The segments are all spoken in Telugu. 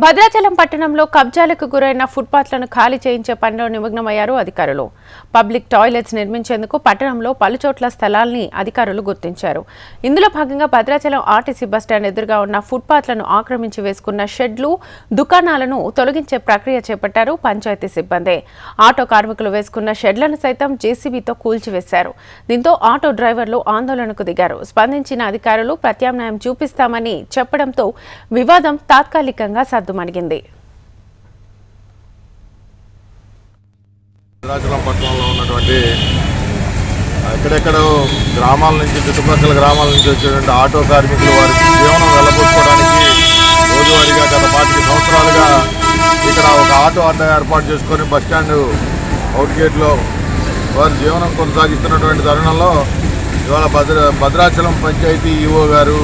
భద్రాచలం పట్టణంలో కబ్జాలకు గురైన ఫుట్పాత్లను ఖాళీ చేయించే పనిలో నిమగ్నమయ్యారు అధికారులు. పబ్లిక్ టాయిలెట్స్ నిర్మించేందుకు పట్టణంలో పలుచోట్ల స్థలాల్ని అధికారులు గుర్తించారు. ఇందులో భాగంగా భద్రాచలం ఆర్టీసీ బస్టాండ్ ఎదురుగా ఉన్న ఫుట్పాత్లను ఆక్రమించి వేసుకున్న షెడ్లు, దుకాణాలను తొలగించే ప్రక్రియ చేపట్టారు పంచాయతీ సిబ్బంది. ఆటో కార్మికులు వేసుకున్న షెడ్లను సైతం జేసీబీతో కూల్చివేశారు. దీంతో ఆటో డ్రైవర్లు ఆందోళనకు దిగారు. స్పందించిన అధికారులు ప్రత్యామ్నాయం చూపిస్తామని చెప్పడంతో వివాదం తాత్కాలికంగా సద్దుమణిగింది. భద్రాచలం పట్టణంలో ఉన్నటువంటి ఎక్కడెక్కడో గ్రామాల నుంచి, చుట్టుపక్కల గ్రామాల నుంచి వచ్చేటువంటి ఆటో కార్మికులు వారి జీవనం వెళ్ళబోసుకోవడానికి రోజువారీగా గత 25 సంవత్సరాలుగా ఇక్కడ ఒక ఆటో అడ్డా ఏర్పాటు చేసుకొని బస్టాండ్ అవుట్ గేట్లో వారి జీవనం కొనసాగిస్తున్నటువంటి తరుణంలో ఇవాళ భద్రాచలం పంచాయతీ ఈఓ గారు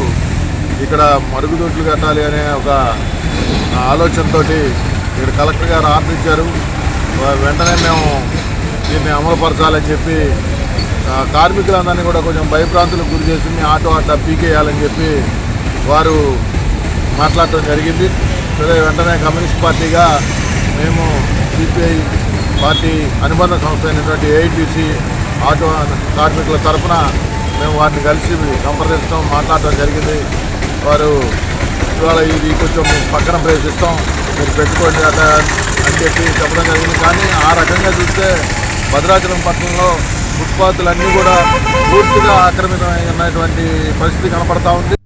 ఇక్కడ మరుగుదొడ్లు కట్టాలి అనే ఒక ఆలోచనతో ఇక్కడ కలెక్టర్ గారు ఆర్డర్ ఇచ్చారు. వెంటనే మేము దీన్ని అమలుపరచాలని చెప్పి కార్మికులందరినీ కూడా కొంచెం భయభ్రాంతులకు గురి చేసి మీ ఆటో అడ్డా పీకేయాలని చెప్పి వారు మాట్లాడటం జరిగింది. సరే, వెంటనే కమ్యూనిస్ట్ పార్టీగా మేము సిపిఐ పార్టీ అనుబంధ సంస్థ అయినటువంటి ఏఐటీసీ ఆటో కార్మికుల తరఫున మేము వారిని కలిసి సంప్రదించడం, మాట్లాడటం జరిగింది. వారు ఇవాళ ఇది కొంచెం పక్కన ప్రవేశిస్తాం, మీరు పెట్టుకోండి అట్లా అని చెప్పి చెప్పడం జరిగింది. కానీ ఆ రకంగా చూస్తే భద్రాచలం పట్టణంలో ఫుట్పాత్లన్నీ కూడా పూర్తిగా ఆక్రమితమైనటువంటి పరిస్థితి కనపడతా ఉంది.